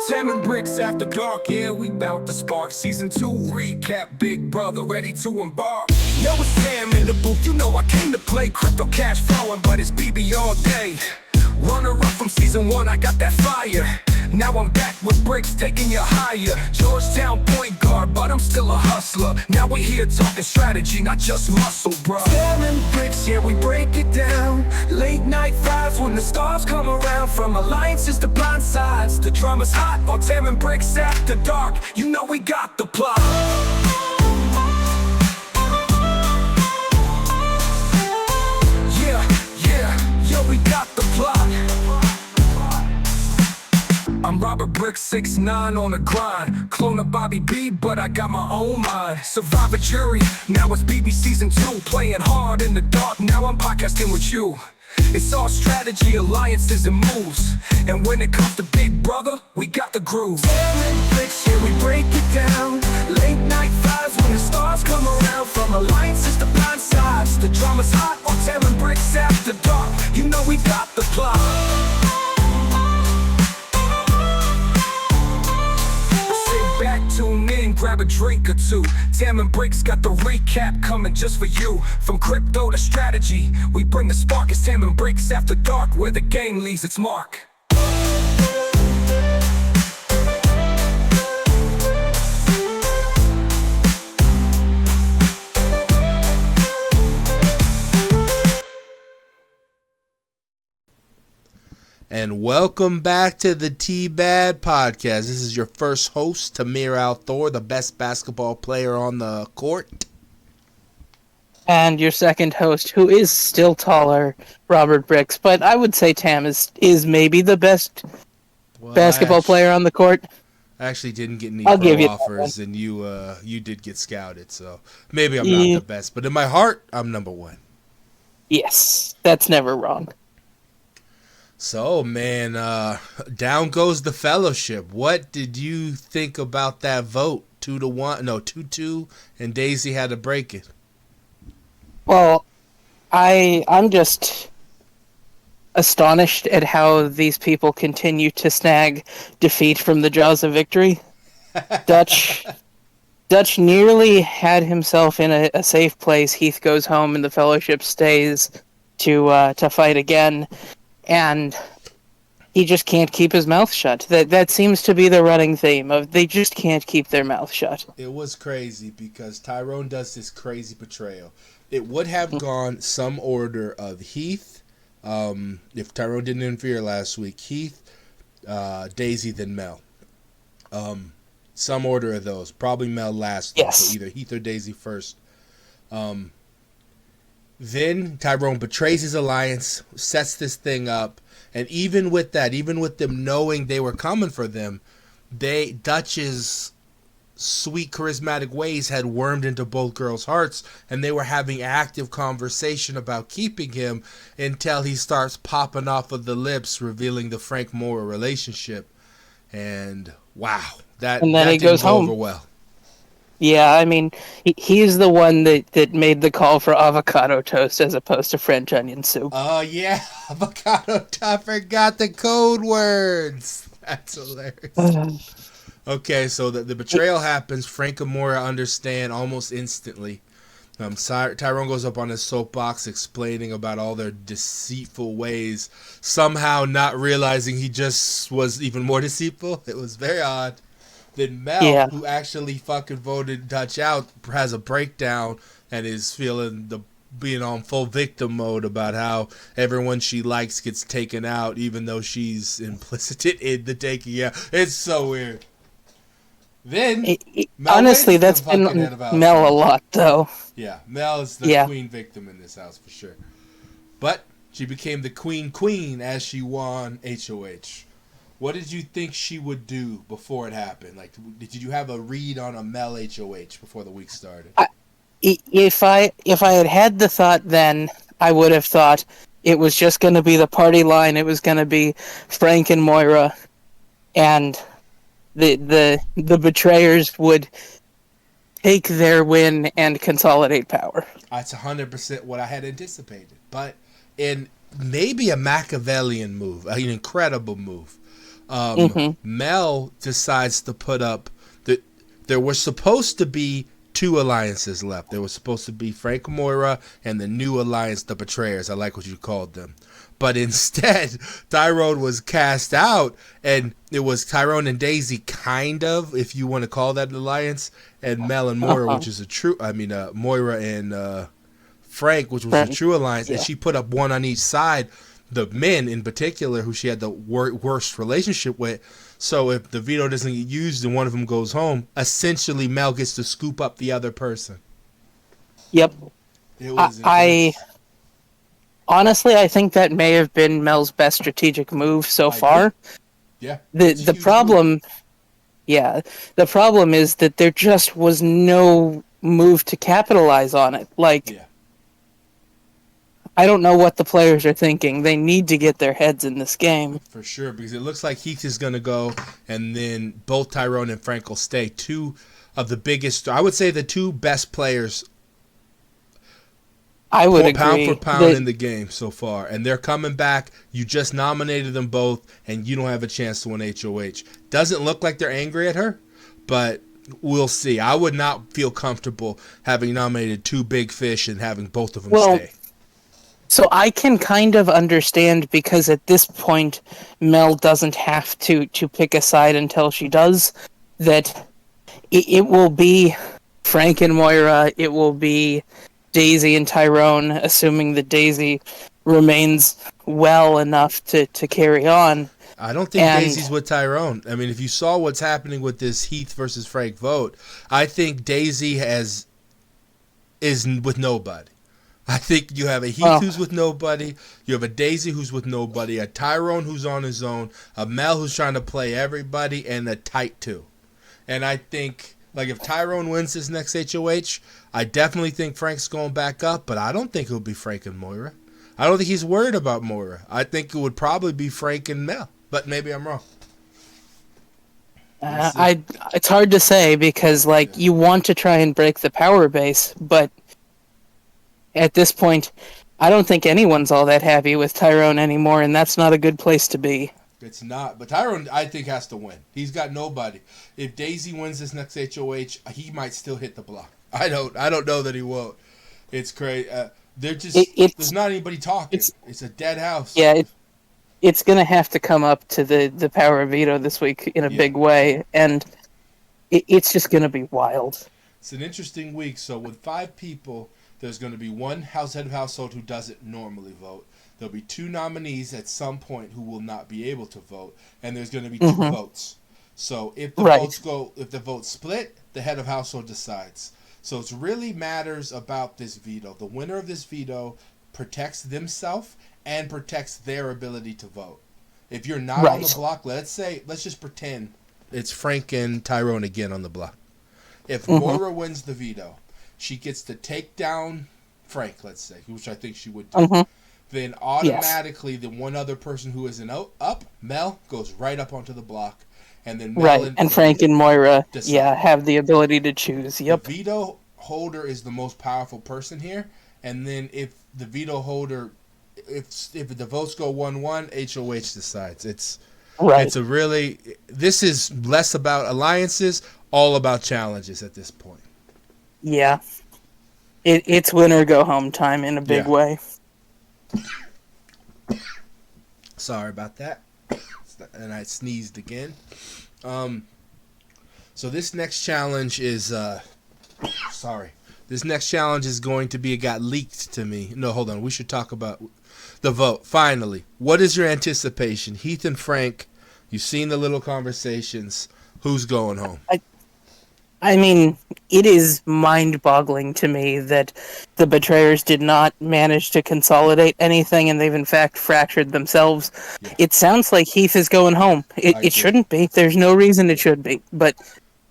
Tam and Bricks after dark, yeah, we bout to spark. Season 2 recap, big brother ready to embark. Yo, it's Tam in the booth, you know I came to play. Crypto cash flowing, but it's BB all day. Runner up from season 1, I got that fire. Now I'm back with Bricks, taking you higher. Georgetown point guard, but I'm still a hustler. Now we here talking strategy, not just muscle, bro. Tam and Bricks, yeah, we break it down. Late night vibes when the stars come around. From alliances to blind sides, the drama's hot on Tam and Bricks after dark. You know we got the plot. Yo, we got the plot. I'm Robert Bricks, 6'9" on the grind. Clone of Bobby B, but I got my own mind. Survivor jury, now it's BB season 2. Playing hard in the dark, now I'm podcasting with you. It's all strategy, alliances, and moves. And when it comes to Big Brother, we got the groove. Tam and Bricks, here we break it down. Late night vibes when the stars come around. From alliances to blind sides, the drama's hot on Tam and Bricks after dark. You know we got the plot. Sit back, tune in, grab a drink or two. Tam and Bricks got the recap coming just for you. From crypto to strategy, we bring the spark. It's Tam and Bricks after dark, where the game leaves its mark. And welcome back to the TBad podcast. This is your first host, Tamir Al-Thor, the best basketball player on the court. And your second host, who is still taller, Robert Bricks. But I would say Tam is maybe the best basketball player on the court. I actually didn't get any I'll give you offers, and you did get scouted, so maybe I'm not the best. But in my heart, I'm number one. Yes, that's never wrong. So, man, down goes the fellowship. What did you think about that vote? 2-1, no, 2-2, and Daisy had to break it. Well, I'm just astonished at how these people continue to snag defeat from the jaws of victory. Dutch nearly had himself in a safe place. Heath goes home and the fellowship stays to fight again. And he just can't keep his mouth shut. That seems to be the running theme of they just can't keep their mouth shut. It was crazy because Tyrone does this crazy betrayal. It would have gone some order of Heath, if Tyrone didn't interfere last week, Heath, Daisy, then Mel. Some order of those. Probably Mel last. Yes. So either Heath or Daisy first. Then Tyrone betrays his alliance, sets this thing up, and even with that, even with them knowing they were coming for them, Dutch's sweet, charismatic ways had wormed into both girls' hearts, and they were having active conversation about keeping him until he starts popping off of the lips, revealing the Frank Mora relationship. And wow, that he goes home over well. Yeah, I mean, he's the one that made the call for avocado toast as opposed to French onion soup. Oh, yeah, avocado toast. I forgot the code words. That's hilarious. Okay, so the betrayal happens. Frank and Mora understand almost instantly. Tyrone goes up on his soapbox explaining about all their deceitful ways, somehow not realizing he just was even more deceitful. It was very odd. Then Mel, who actually fucking voted Dutch out, has a breakdown and is feeling being on full victim mode about how everyone she likes gets taken out, even though she's implicit in the taking out. It's so weird. Then, honestly, that's been Mel a lot, though. Yeah, Mel is the queen victim in this house for sure. But she became the queen as she won HOH. What did you think she would do before it happened? Like, did you have a read on a Mel HOH before the week started? If I had the thought then, I would have thought it was just going to be the party line. It was going to be Frank and Moira, and the betrayers would take their win and consolidate power. That's 100% what I had anticipated. But in maybe a Machiavellian move, an incredible move. Mm-hmm. Mel decides to put up that there were supposed to be two alliances left. There was supposed to be Frank Moira and the new alliance, the Betrayers. I like what you called them. But instead, Tyrone was cast out, and it was Tyrone and Daisy, kind of, if you want to call that an alliance, and Mel and Moira, which is a true, Moira and Frank, which was a true alliance, and she put up one on each side, the men in particular, who she had the worst relationship with. So if the veto doesn't get used and one of them goes home, essentially Mel gets to scoop up the other person. Yep. It was honestly, I think that may have been Mel's best strategic move so far. Yeah. The problem, the problem is that there just was no move to capitalize on it. I don't know what the players are thinking. They need to get their heads in this game. For sure, because it looks like Heath is going to go, and then both Tyrone and Frank will stay. Two of the biggest, I would say the two best players I would agree. Pound for pound in the game so far. And they're coming back. You just nominated them both, and you don't have a chance to win HOH. Doesn't look like they're angry at her, but we'll see. I would not feel comfortable having nominated two big fish and having both of them stay. So I can kind of understand, because at this point, Mel doesn't have to pick a side until she does, that it will be Frank and Moira, it will be Daisy and Tyrone, assuming that Daisy remains well enough to carry on. I don't think Daisy's with Tyrone. I mean, if you saw what's happening with this Heath versus Frank vote, I think Daisy is with nobody. I think you have a Heath who's with nobody, you have a Daisy who's with nobody, a Tyrone who's on his own, a Mel who's trying to play everybody, and a tight two. And I think, if Tyrone wins this next HOH, I definitely think Frank's going back up, but I don't think it'll be Frank and Moira. I don't think he's worried about Moira. I think it would probably be Frank and Mel, but maybe I'm wrong. It's hard to say, because you want to try and break the power base, but at this point, I don't think anyone's all that happy with Tyrone anymore, and that's not a good place to be. It's not. But Tyrone, I think, has to win. He's got nobody. If Daisy wins this next HOH, he might still hit the block. I don't know that he won't. It's crazy. There's not anybody talking. It's a dead house. Yeah, it's going to have to come up to the power of veto this week in a big way, and it's just going to be wild. It's an interesting week. So with 5 people, there's going to be one head of household who doesn't normally vote. There'll be 2 nominees at some point who will not be able to vote, and there's going to be 2 votes. So if the votes split, the head of household decides. So it really matters about this veto. The winner of this veto protects themselves and protects their ability to vote. If you're not on the block, let's just pretend it's Frank and Tyrone again on the block. If Moira wins the veto, she gets to take down Frank, let's say, which I think she would do. Then automatically the one other person who isn't up, Mel, goes right up onto the block. And then Mel and Frank and Moira have the ability to choose. Yep. The veto holder is the most powerful person here. And then if the veto holder, if the votes go 1-1, HOH decides. It's this is less about alliances, all about challenges at this point. Yeah. It's win or go home time in a big way. Sorry about that. And I sneezed again. So this next challenge is This next challenge is going to be, it got leaked to me. No, hold on. We should talk about the vote. Finally, what is your anticipation? Heath and Frank, you've seen the little conversations. Who's going home? I mean, it is mind-boggling to me that the Betrayers did not manage to consolidate anything, and they've in fact fractured themselves. Yeah. It sounds like Heath is going home. It shouldn't be. There's no reason it should be, but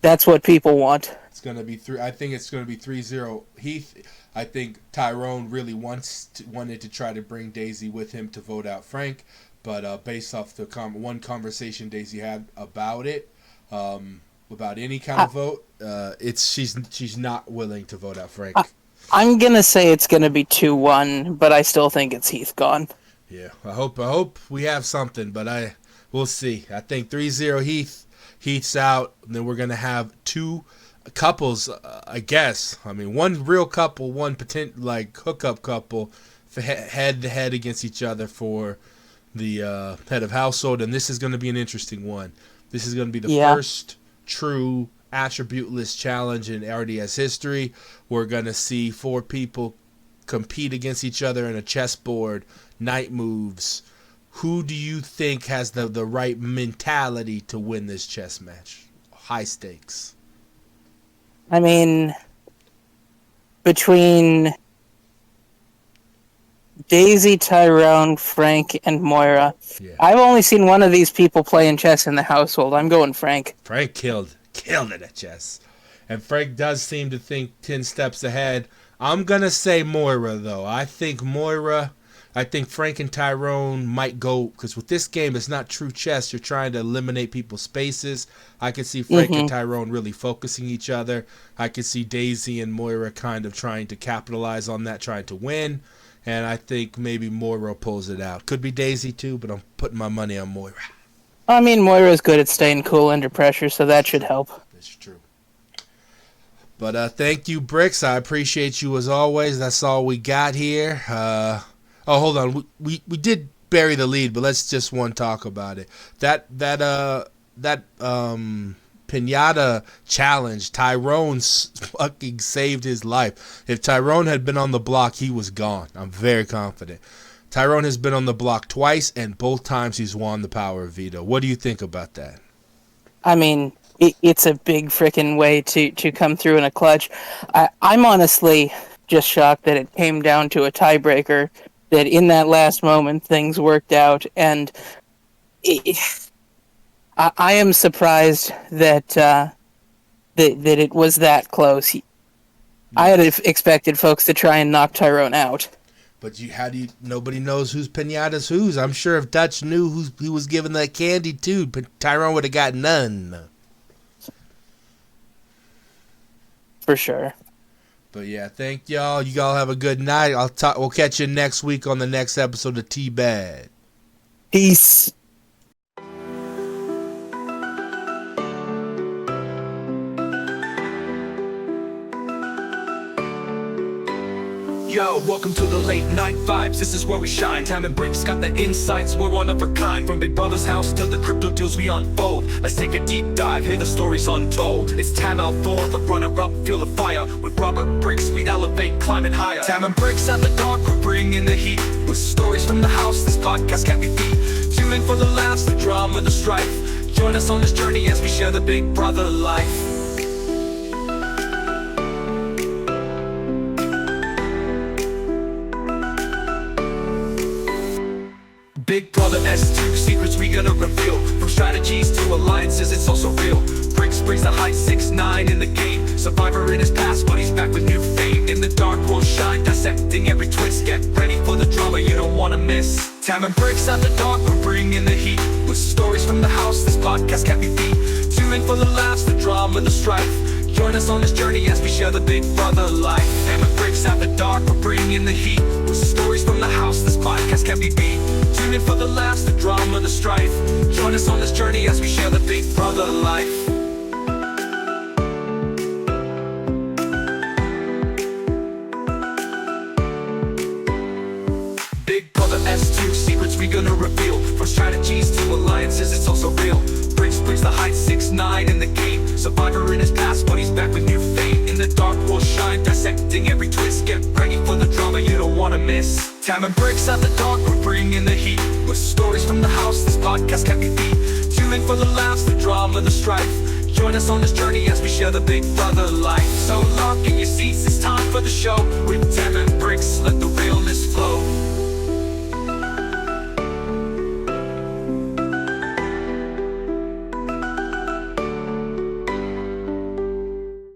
that's what people want. It's going to be I think it's going to be 3-0 Heath. I think Tyrone really wanted to try to bring Daisy with him to vote out Frank, but based off the one conversation Daisy had about it, about any kind of vote, she's not willing to vote out Frank. I'm gonna say it's gonna be 2-1, but I still think it's Heath gone. Yeah, I hope we have something, but We'll see. I think 3-0 Heath. Heath's out. Then we're going to have two couples, I guess. I mean, one real couple, one hookup couple, head to head against each other for the head of household. And this is going to be an interesting one. This is going to be the first true attribute-less challenge in RDS history. We're going to see 4 people compete against each other in a chessboard, night moves. Who do you think has the right mentality to win this chess match? High stakes. I mean, between Daisy, Tyrone, Frank, and Moira, I've only seen one of these people playing chess in the household. I'm going Frank. Frank killed it at chess. And Frank does seem to think 10 steps ahead. I'm going to say Moira, though. I think Frank and Tyrone might go, because with this game, it's not true chess. You're trying to eliminate people's spaces. I can see Frank and Tyrone really focusing each other. I can see Daisy and Moira kind of trying to capitalize on that, trying to win. And I think maybe Moira pulls it out. Could be Daisy, too, but I'm putting my money on Moira. I mean, Moira's good at staying cool under pressure, so that should help. That's true. But thank you, Bricks. I appreciate you as always. That's all we got here. Hold on. We did bury the lead, but let's just talk about it. That Pinata challenge, Tyrone fucking saved his life. If Tyrone had been on the block, he was gone. I'm very confident. Tyrone has been on the block twice, and both times he's won the power of veto. What do you think about that? I mean, it's a big freaking way to come through in a clutch. I'm honestly just shocked that it came down to a tiebreaker, that in that last moment things worked out, and I am surprised that that it was that close. I had expected folks to try and knock Tyrone out. But nobody knows whose pinata's whose. I'm sure if Dutch knew who he was giving that candy to, Tyrone would have got none. For sure. But yeah, thank y'all. You all have a good night. We'll catch you next week on the next episode of TBad. Peace. Yo, welcome to the late night vibes. This is where we shine. Tam and Bricks got the insights. We're one of a kind. From Big Brother's house to the crypto deals we unfold. Let's take a deep dive. Hear the stories untold. It's Tam L4, the runner-up. Feel the fire. With Robert Bricks, we elevate, climbing higher. Tam and Bricks at the dark. We're bringing the heat. With stories from the house, this podcast can't be beat. Tune in for the laughs, the drama, the strife. Join us on this journey as we share the Big Brother life. Big Brother S2, secrets we gonna reveal. From strategies to alliances, it's also real. Bricks brings the high 6'9" in the game. Survivor in his past, but he's back with new fame. In the dark, we'll shine, dissecting every twist. Get ready for the drama you don't wanna miss. Tam and Bricks at the dark, we're bringing the heat. With stories from the house, this podcast can't be beat. Tune in for the laughs, the drama, the strife. Join us on this journey as we share the Big Brother life. Tam and Bricks at the dark, we're bringing the heat. With stories from the house, this podcast can't be beat. Tune in for the laughs, the drama, the strife. Join us on this journey as we share the Big Brother life. Big Brother S2, secrets we gonna reveal. From strategies to alliances, it's also real. Bricks brings the height 6'9" in the game. Survivor in his past, but he's back with new fame. In the dark, we'll shine, dissecting every twist. Get ready for the drama you don't wanna miss. Tam and Bricks at the dark, we're bringing the heat. With stories from the house, this podcast can't be beat. Tune in for the laughs, the drama, the strife. Join us on this journey as we share the Big Brother life. So lock in your seats, it's time for the show. With Tam and Bricks, let the